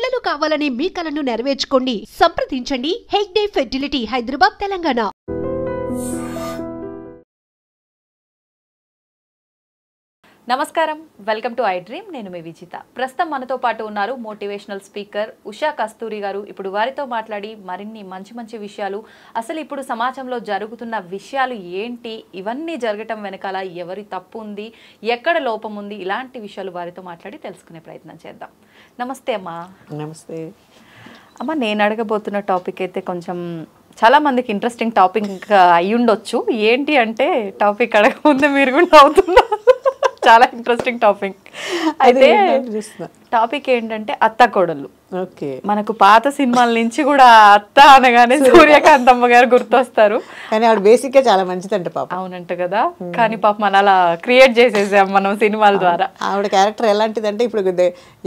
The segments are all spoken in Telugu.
పిల్లలు కావాలని మీ కలను నెరవేర్చుకోండి. సంప్రదించండి హెగ్డే ఫెర్టిలిటీ, హైదరాబాద్, తెలంగాణ. నమస్కారం, వెల్కమ్ టు ఐ డ్రీమ్. నేను మీ విజిత. ప్రస్తుతం మనతో పాటు ఉన్నారు మోటివేషనల్ స్పీకర్ ఉషా కస్తూరి గారు. ఇప్పుడు వారితో మాట్లాడి మరిన్ని మంచి విషయాలు, అసలు ఇప్పుడు సమాజంలో జరుగుతున్న విషయాలు ఏంటి, ఇవన్నీ జరగటం వెనకాల ఎవరి తప్పు ఉంది, ఎక్కడ లోపం ఉంది, ఇలాంటి విషయాలు వారితో మాట్లాడి తెలుసుకునే ప్రయత్నం చేద్దాం. నమస్తే అమ్మా. నమస్తే అమ్మ. నేను అడగబోతున్న టాపిక్ అయితే కొంచెం చాలా మందికి ఇంట్రెస్టింగ్ టాపిక్ అయి ఉండొచ్చు. ఏంటి అంటే టాపిక్ అడగముందే మీరు కూడా అవుతున్నారు. చాలా ఇంట్రెస్టింగ్ టాపిక్. అయితే టాపిక్ ఏంటంటే అత్త కోడళ్ళు. ఓకే, మనకు పాత సినిమాల నుంచి కూడా అత్త అనగానే సూర్యకాంతమ్మ గారు గుర్తొస్తారు. కానీ ఆవిడ బేసిక్ గా చాలా మంచిదంట పాప. అవునంట కదా. కానీ పాప మన అలా క్రియేట్ చేసేసాం మనం సినిమాల ద్వారా. ఆవిడ క్యారెక్టర్ ఎలాంటిదంటే ఇప్పుడు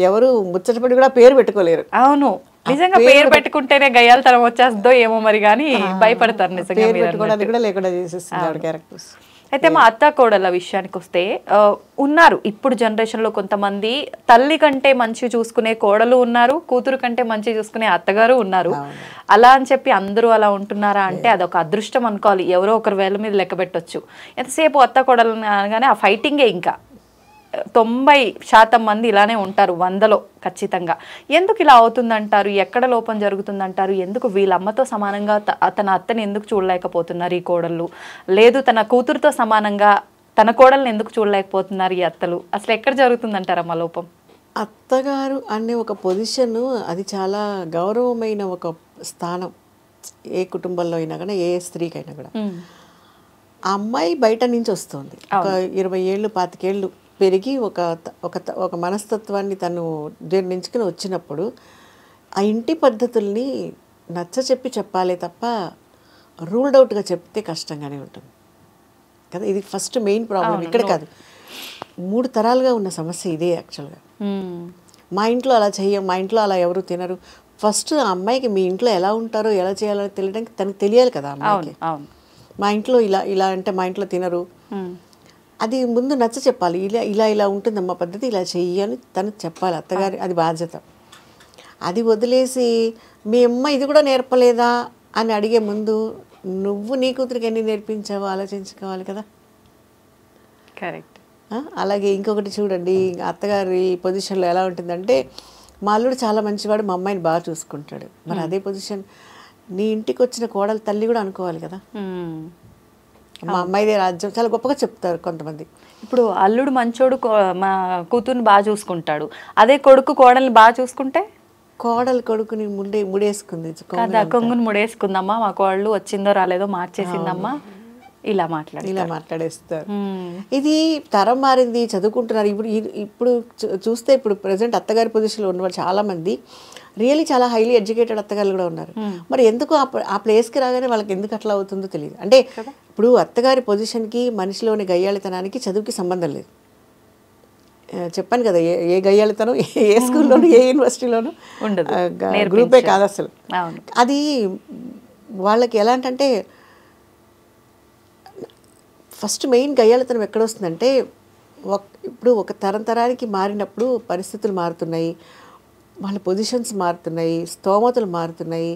ఎవరు ముచ్చటపడి కూడా పేరు పెట్టుకోలేరు. అవును, నిజంగా పేరు పెట్టుకుంటేనే గయ్యాలతనం వచ్చేస్తుందో ఏమో మరి, కానీ భయపడతారు నిజంగా. పెట్టుకోవడానికి కూడా లేకుండా చేసేస్తుంది ఆవిడ క్యారెక్టర్స్. అయితే మా అత్త కోడళ్ళ విషయానికి వస్తే ఉన్నారు ఇప్పుడు జనరేషన్లో కొంతమంది తల్లి కంటే మంచి చూసుకునే కోడలు ఉన్నారు, కూతురు కంటే మంచి చూసుకునే అత్తగారు ఉన్నారు. అలా అని చెప్పి అందరూ అలా ఉంటున్నారా అంటే అదొక అదృష్టం అనుకోవాలి. ఎవరో ఒకరు వేల మీద లెక్క పెట్టొచ్చు. ఎంతసేపు అత్త కోడలు అనగానే ఆ ఫైటింగే. ఇంకా 90% మంది ఇలానే ఉంటారు, 100లో ఖచ్చితంగా. ఎందుకు ఇలా అవుతుందంటారు? ఎక్కడ లోపం జరుగుతుందంటారు? ఎందుకు వీళ్ళ అమ్మతో సమానంగా తన అత్తని ఎందుకు చూడలేకపోతున్నారు ఈ కోడళ్ళు? లేదు, తన కూతురుతో సమానంగా తన కోడల్ని ఎందుకు చూడలేకపోతున్నారు ఈ అత్తలు? అసలు ఎక్కడ జరుగుతుందంటారమ్మా లోపం? అత్తగారు అనే ఒక పొజిషన్, అది చాలా గౌరవమైన ఒక స్థానం. ఏ కుటుంబంలో అయినా కూడా, ఏ స్త్రీకైనా కూడా. ఆ అమ్మాయి బయట నుంచి వస్తుంది, ఒక 20 ఏళ్ళు 25 ఏళ్ళు పెరిగి ఒక మనస్తత్వాన్ని తను జీర్ణించుకుని వచ్చినప్పుడు ఆ ఇంటి పద్ధతుల్ని నచ్చ చెప్పాలే తప్ప రూల్డ్ అవుట్గా చెప్తే కష్టంగానే ఉంటుంది కదా. ఇది ఫస్ట్ మెయిన్ ప్రాబ్లం. ఇక్కడ కాదు, 3 తరాలుగా ఉన్న సమస్య ఇదే యాక్చువల్గా. మా ఇంట్లో అలా చెయ్యం, మా ఇంట్లో అలా ఎవరు తినరు. ఫస్ట్ ఆ అమ్మాయికి మీ ఇంట్లో ఎలా ఉంటారో ఎలా చేయాలో తెలియడానికి తనకు తెలియాలి కదా అమ్మాయికి. మా ఇంట్లో ఇలా అంటే మా ఇంట్లో తినరు, అది ముందు నచ్చ చెప్పాలి. ఇలా ఉంటుందమ్మా పద్ధతి, ఇలా చెయ్యి అని తను చెప్పాలి. అత్తగారి అది బాధ్యత. అది వదిలేసి మీ అమ్మ ఇది కూడా నేర్పలేదా అని అడిగే ముందు నువ్వు నీ కూతురికి ఎన్ని నేర్పించావో ఆలోచించుకోవాలి కదా. కరెక్ట్. అలాగే ఇంకొకటి చూడండి, అత్తగారి పొజిషన్లో ఎలా ఉంటుందంటే, మా అల్లుడు చాలా మంచివాడు, మా అమ్మాయిని బాగా చూసుకుంటాడు. మరి అదే పొజిషన్ నీ ఇంటికి వచ్చిన కోడలు తల్లి కూడా అనుకోవాలి కదా. మా అమ్మాయిదే రాజ్యం చాలా గొప్పగా చెప్తారు కొంతమంది. ఇప్పుడు అల్లుడు మంచోడు, మా కూతుర్ని బాగా చూసుకుంటాడు. అదే కొడుకు కోడల్ని బాగా చూసుకుంటే, కోడలు కొడుకుని ముడేసుకుంది కదా, కొంగుని ముడేసుకుందమ్మా, మా కోడలు వచ్చిందో రాలేదో మార్చేసిందమ్మా, ఇలా మాట్లాడేస్తారు. ఇది తరం మారింది, చదువుకుంటున్నారు. ఇప్పుడు చూస్తే ఇప్పుడు ప్రజెంట్ అత్తగారి పొజిషన్లో ఉన్నవాళ్ళు చాలా మంది రియల్లీ చాలా హైలీ ఎడ్యుకేటెడ్ అత్తగారు కూడా ఉన్నారు. మరి ఎందుకు ఆ ప్లేస్కి రాగానే వాళ్ళకి ఎందుకు అట్లా అవుతుందో తెలియదు. అంటే ఇప్పుడు అత్తగారి పొజిషన్కి మనిషిలోని గయ్యాళితనానికి చదువుకి సంబంధం లేదు. చెప్పాను కదా, ఏ గయ్యాళితనం ఏ స్కూల్లోనూ ఏ యూనివర్సిటీలోనూ ఉండదు, గ్రూపే కాదు అసలు. అది వాళ్ళకి ఎలాంటంటే ఫస్ట్ మెయిన్ గయ్యాళితనం ఎక్కడొస్తుందంటే, ఇప్పుడు ఒక తరానికి మారినప్పుడు పరిస్థితులు మారుతున్నాయి, వాళ్ళ పొజిషన్స్ మారుతున్నాయి, స్తోమతలు మారుతున్నాయి,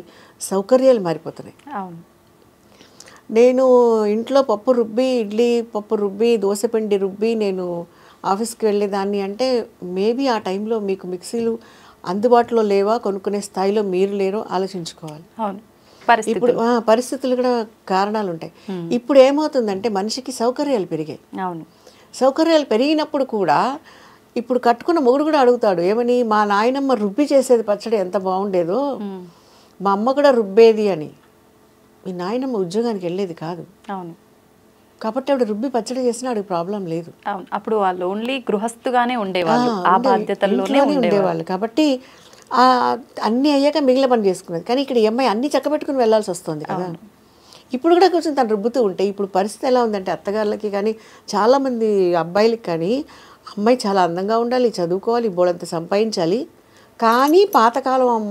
సౌకర్యాలు మారిపోతున్నాయి. నేను ఇంట్లో ఇడ్లీ పప్పు రుబ్బి దోశపిండి రుబ్బి నేను ఆఫీస్కి వెళ్ళేదాన్ని అంటే మేబీ ఆ టైంలో మీకు మిక్సీలు అందుబాటులో లేవా, కొనుక్కునే స్థాయిలో మీరు లేరో ఆలోచించుకోవాలి. ఇప్పుడు పరిస్థితులు కూడా కారణాలు ఉంటాయి. ఇప్పుడు ఏమవుతుందంటే మనిషికి సౌకర్యాలు పెరిగాయి. సౌకర్యాలు పెరిగినప్పుడు కూడా ఇప్పుడు కట్టుకున్న మొగుడు కూడా అడుగుతాడు, ఏమని, మా నాయనమ్మ రుబ్బి చేసేది పచ్చడి ఎంత బాగుండేదో, మా అమ్మ కూడా రుబ్బేది అని. మీ నాయనమ్మ ఉద్యోగానికి వెళ్ళేది కాదు, కాబట్టి ఆవిడ రుబ్బి పచ్చడి చేసినా ఆవిడకి ప్రాబ్లం లేదు. అప్పుడు వాళ్ళు ఓన్లీ గృహస్థుగానే ఉండేవాళ్ళు, ఆ బాధ్యతల్లోనే ఉండేవాళ్ళు. కాబట్టి అన్నీ అయ్యాక మిగిలిన పని చేసుకునేది. కానీ ఇక్కడ ఈ అమ్మాయి అన్ని చక్కబెట్టుకుని వెళ్ళాల్సి వస్తుంది కదా. ఇప్పుడు కూడా కొంచెం తను రుబ్బుతూ ఉంటే ఇప్పుడు పరిస్థితి ఎలా ఉందంటే అత్తగారులకి కానీ చాలామంది అబ్బాయిలకి కానీ అమ్మాయి చాలా అందంగా ఉండాలి, చదువుకోవాలి, బోడంత సంపాదించాలి. కానీ పాతకాలం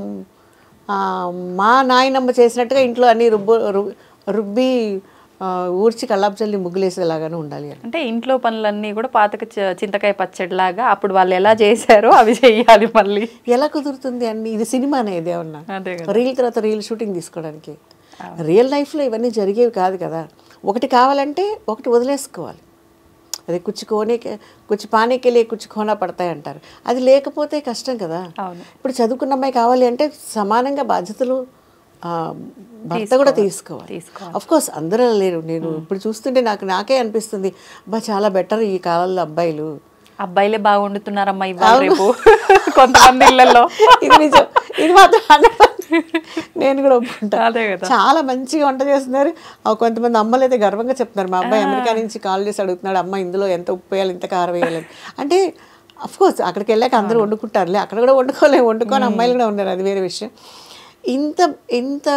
మా నాయనమ్మ చేసినట్టుగా ఇంట్లో అన్ని రుబ్బి ఊడ్చి కల్లాపు చల్లి ముగ్గులేసేలాగానే ఉండాలి అని. అంటే ఇంట్లో పనులన్నీ కూడా పాతక చింతకాయ పచ్చడిలాగా అప్పుడు వాళ్ళు ఎలా చేశారో అవి చెయ్యాలి మళ్ళీ. ఎలా కుదురుతుంది అన్ని? ఇది సినిమా అనేది ఏమన్నా అదే రీల్ తర్వాత రీల్ షూటింగ్ తీసుకోవడానికి. రియల్ లైఫ్లో ఇవన్నీ జరిగేవి కాదు కదా. ఒకటి కావాలంటే ఒకటి వదిలేసుకోవాలి. అదే కుచ్చి పానేకెళ్ళి కుచ్చి కోనా పడతాయి అంటారు. అది లేకపోతే కష్టం కదా. ఇప్పుడు చదువుకున్న అమ్మాయి కావాలి అంటే సమానంగా బాధ్యతలు భర్త కూడా తీసుకోవాలి. అఫ్ కోర్స్ అందరూ లేరు. నేను ఇప్పుడు చూస్తుంటే నాకే అనిపిస్తుంది, చాలా బెటర్ ఈ కాలంలో అబ్బాయిలే బాగా వండుతున్నారమ్మా ఇవాళ రేపు కొంతమంది ఇళ్లలో. ఇది నిజం, ఇది మాత్రం నేను కూడా ఒప్పుకుంటా. చాలా మంచిగా వంట చేస్తున్నారు. కొంతమంది అమ్మలు అయితే గర్వంగా చెప్తున్నారు, మా అబ్బాయి అమెరికా నుంచి కాల్ చేసి అడుగుతున్నాడు, అమ్మ ఇందులో ఎంత ఉప్పు వేయాలి, ఇంత కారం వేయాలి అంటే. అఫ్ కోర్స్ అక్కడికి వెళ్ళాక అందరూ వండుకుంటారులే, అక్కడ కూడా వండుకొని అమ్మాయిలు కూడా ఉన్నారు, అది వేరే విషయం. ఇంత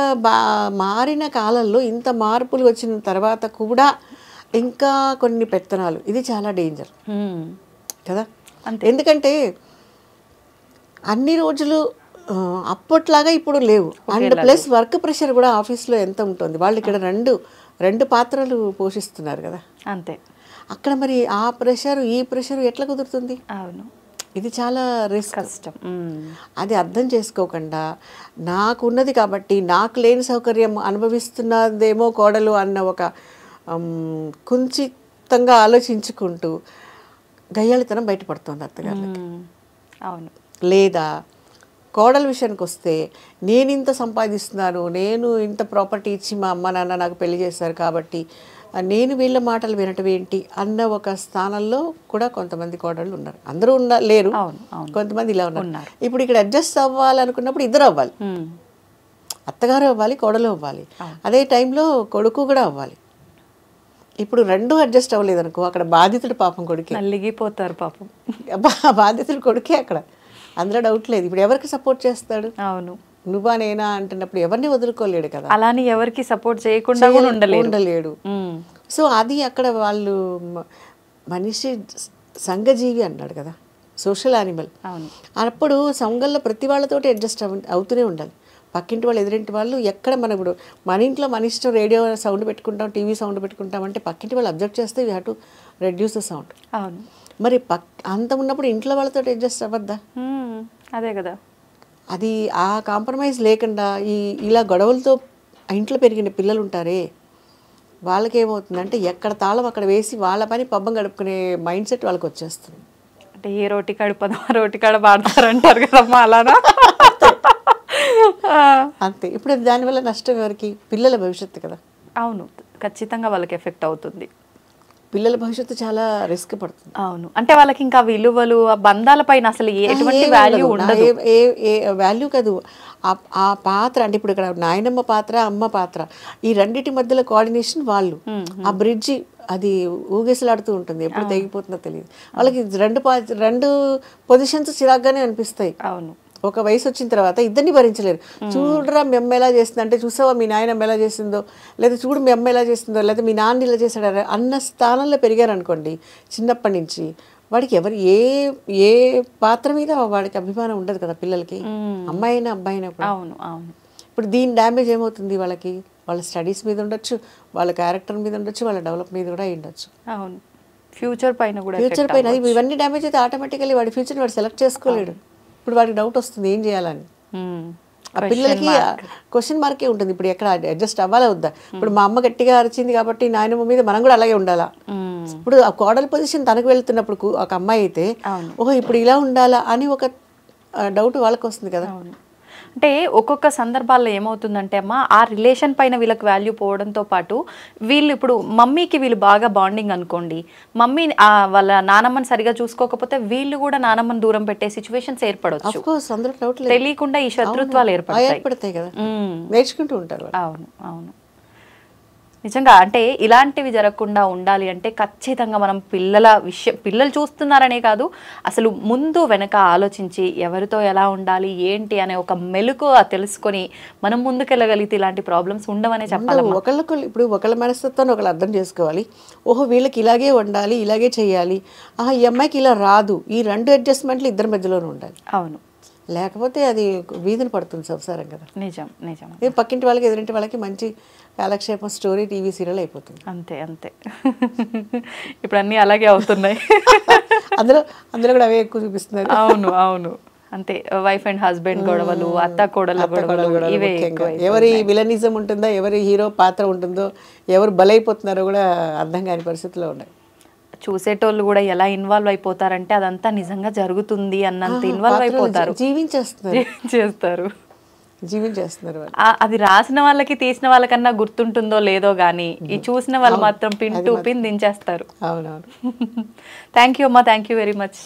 మారిన కాలంలో ఇంత మార్పులు వచ్చిన తర్వాత కూడా ఇంకా కొన్ని పెత్తనాలు, ఇది చాలా డేంజర్ కదా. ఎందుకంటే అన్ని రోజులు అప్పట్లాగా ఇప్పుడు లేవు. అండ్ ప్లస్ వర్క్ ప్రెషర్ కూడా ఆఫీస్లో ఎంత ఉంటుంది. వాళ్ళు ఇక్కడ రెండు పాత్రలు పోషిస్తున్నారు కదా. అంతే. అక్కడ మరి ఆ ప్రెషర్ ఈ ప్రెషర్ ఎట్లా కుదురుతుంది? అవును, ఇది చాలా రిస్క్, కష్టం. అది అర్థం చేసుకోకుండా నాకున్నది కాబట్టి నాకు లేని సౌకర్యం అనుభవిస్తున్నదేమో కోడలు అన్న ఒక కుంచితంగా ఆలోచించుకుంటూ గయ్యాళితనం బయటపడుతుంది అత్తగారికి. అవును. లేదా కోడల విషయానికి వస్తే, నేను ఇంత సంపాదిస్తున్నాను, నేను ఇంత ప్రాపర్టీ ఇచ్చి మా అమ్మ నాన్న నాకు పెళ్లి చేశారు కాబట్టి నేను వీళ్ళ మాటలు వినటం ఏంటి అన్న ఒక స్థానంలో కూడా కొంతమంది కోడళ్ళు ఉన్నారు. అందరూ లేరు, కొంతమంది ఇలా ఉన్నారు. ఇప్పుడు ఇక్కడ అడ్జస్ట్ అవ్వాలనుకున్నప్పుడు ఇద్దరు అవ్వాలి, అత్తగారు అవ్వాలి, కోడలు అవ్వాలి, అదే టైంలో కొడుకు కూడా అవ్వాలి. ఇప్పుడు రెండు అడ్జస్ట్ అవ్వలేదు అనుకో, అక్కడ బాధితుడు పాపం కొడుకే, నలిగిపోతారు పాపం. బాధితుడు కొడుకే అక్కడ, అందులో డౌట్ లేదు. ఇప్పుడు ఎవరికి సపోర్ట్ చేస్తాడు? అవును, నువ్వా నేనా అంటున్నప్పుడు ఎవరిని వదులుకోలేడు కదా. అలానే ఎవరికి సపోర్ట్ చేయకుండా ఉండలేడు. సో అది అక్కడ వాళ్ళు మనిషి సంఘజీవి అన్నాడు కదా, సోషల్ యానిమల్. అప్పుడు సంఘంలో ప్రతి వాళ్ళతోటి అడ్జస్ట్ అవుతూనే ఉండాలి. పక్కింటి వాళ్ళు, ఎదురింటి వాళ్ళు, ఎక్కడ మన ఇప్పుడు మన ఇంట్లో మన ఇష్టం రేడియో సౌండ్ పెట్టుకుంటాం, టీవీ సౌండ్ పెట్టుకుంటాం అంటే పక్కింటి వాళ్ళు అబ్జెక్ట్ చేస్తే we have to reduce the sound. అవును. మరి అంత ఉన్నప్పుడు ఇంట్లో వాళ్ళతో అడ్జస్ట్ అవ్వద్దా? అదే కదా. అది ఆ కాంప్రమైజ్ లేకుండా ఇలా గొడవలతో ఇంట్లో పెరిగిన పిల్లలు ఉంటారే, వాళ్ళకేమవుతుందంటే ఎక్కడ తాళం అక్కడ వేసి వాళ్ళ పని పబ్బం గడుపుకునే మైండ్ సెట్ వాళ్ళకి వచ్చేస్తుంది. అంటే ఏ రోటి కడుపదో ఆ రోటి కాడ పాడతారంటారు కదమ్మా, అలానా? అంతే. ఇప్పుడు దానివల్ల నష్టం ఎవరికి? పిల్లల భవిష్యత్తు కదా. అవును, ఖచ్చితంగా వాళ్ళకి ఎఫెక్ట్ అవుతుంది. పిల్లల భవిష్యత్తు చాలా రిస్క్ పడుతుంది. అవును, అంటే వాళ్ళకి ఇంకా విలువలు, ఆ బంధాల పైన అసలు ఎటువంటి వాల్యూ ఉండదు. వాల్యూ కాదు ఆ పాత్ర. అంటే ఇప్పుడు ఇక్కడ నాయనమ్మ పాత్ర, అమ్మ పాత్ర, ఈ రెండింటి మధ్యలో కోఆర్డినేషన్ వాళ్ళు, ఆ బ్రిడ్జి అది ఊగేసలాడుతూ ఉంటుంది, ఎప్పుడు తెగిపోతుందో తెలియదు వాళ్ళకి. రెండు పొజిషన్స్ చిరాగ్గానే అనిపిస్తాయి. అవును, ఒక వయసు వచ్చిన తర్వాత ఇద్దరిని భరించలేరు. చూడరా మీ అమ్మ ఎలా చేస్తుంది అంటే, చూసావా మీ నాయనమ్మ ఎలా చేసిందో, లేదా చూడు మీ అమ్మ ఎలా చేసిందో, లేదా మీ నాన్న ఇలా చేశాడా అన్న స్థానంలో పెరిగారు అనుకోండి చిన్నప్పటి నుంచి, వాడికి ఏ పాత్ర మీద వాడికి అభిమానం ఉండదు కదా పిల్లలకి, అమ్మాయి అయినా అబ్బాయి అయినా కూడా. అవును అవును. ఇప్పుడు దీని డ్యామేజ్ ఏమవుతుంది వాళ్ళకి? వాళ్ళ స్టడీస్ మీద ఉండొచ్చు, వాళ్ళ క్యారెక్టర్ మీద ఉండొచ్చు, వాళ్ళ డెవలప్ మీద కూడా ఉండొచ్చు. అవును, ఫ్యూచర్ పైన కూడా. ఫ్యూచర్ పైన ఇవన్నీ డ్యామేజ్ అయితే ఆటోమేటికల్లీ వాడి ఫ్యూచర్ని వాడు సెలెక్ట్ చేసుకోలేడు. ఇప్పుడు వాడికి డౌట్ వస్తుంది ఏం చేయాలని. ఆ పిల్లలకి క్వశ్చన్ మార్కే ఉంటుంది. ఇప్పుడు ఎక్కడ అడ్జస్ట్ అవ్వాలా వద్దా? ఇప్పుడు మా అమ్మ గట్టిగా అరిచింది కాబట్టి నాయనమ్మ మీద మనం కూడా అలాగే ఉండాలా? ఇప్పుడు ఆ కోడల పొజిషన్ తనకు వెళ్తున్నప్పుడు ఒక అమ్మాయి అయితే ఓహో ఇప్పుడు ఇలా ఉండాలా అని ఒక డౌట్ వాళ్ళకి వస్తుంది కదా. అంటే ఒక్కొక్క సందర్భాల్లో ఏమవుతుందంటే అమ్మ, ఆ రిలేషన్ పైన వీళ్ళకి వాల్యూ పోవడంతో పాటు వీళ్ళు ఇప్పుడు మమ్మీకి వీళ్ళు బాగా బాండింగ్ అనుకోండి, మమ్మీ వాళ్ళ నానమ్మని సరిగా చూసుకోకపోతే వీళ్ళు కూడా నానమ్మని దూరం పెట్టే సిచ్యువేషన్స్ ఏర్పడవచ్చు. తెలియకుండా ఈ శత్రుత్వాలు ఏర్పడతాయి కదా, నేర్చుకుంటూ ఉంటారు. అవును అవును, నిజంగా. అంటే ఇలాంటివి జరగకుండా ఉండాలి అంటే ఖచ్చితంగా మనం పిల్లలు చూస్తున్నారనే కాదు, అసలు ముందు వెనక ఆలోచించి ఎవరితో ఎలా ఉండాలి ఏంటి అనే ఒక మెలకువ తెలుసుకొని మనం ముందుకెళ్ళగలిగితే ఇలాంటి ప్రాబ్లమ్స్ ఉండవనే చెప్పాలి. ఇప్పుడు ఒకళ్ళ మనస్తత్వాన్ని ఒకళ్ళు అర్థం చేసుకోవాలి. ఓహో వీళ్ళకి ఇలాగే ఉండాలి, ఇలాగే చేయాలి, ఈ అమ్మాయికి ఇలా రాదు, ఈ రెండు అడ్జస్ట్మెంట్లు ఇద్దరి మధ్యలోనే ఉండాలి. అవును, లేకపోతే అది వీధిని పడుతుంది సంసారం కదా. నిజం నిజం. పక్కింటి వాళ్ళకి ఎదురింటి వాళ్ళకి మంచి కాలక్షేపం స్టోరీ టీవీ సీరియల్ అయిపోతుంది. అంతే అంతే. ఇప్పుడు అన్నీ అలాగే అవుతున్నాయి. అందులో కూడా అవే ఎక్కువ చూపిస్తున్నారు. అవును అవును అంతే. వైఫ్ అండ్ హస్బెండ్ గొడవలు, అత్త కోడళ్ళ గొడవలు, ఇవే ఎవరి విలనిజం ఉంటుందో, ఎవరి హీరో పాత్ర ఉంటుందో, ఎవరు బలైపోతున్నారో కూడా అర్థం కాని పరిస్థితిలో ఉన్నాయి. చూసేటోళ్ళు కూడా ఎలా ఇన్వాల్వ్ అయిపోతారంటే అదంతా నిజంగా జరుగుతుంది అన్నంత ఇన్వాల్వ్ అయిపోతారు, జీవించేస్తారు. అది రాసిన వాళ్ళకి తీసిన వాళ్ళకన్నా గుర్తుంటుందో లేదో గానీ ఈ చూసిన వాళ్ళు మాత్రం పిన్ టు పిన్ దించేస్తారు. అవునవును. థ్యాంక్ యూ అమ్మా, థ్యాంక్ యూ వెరీ మచ్.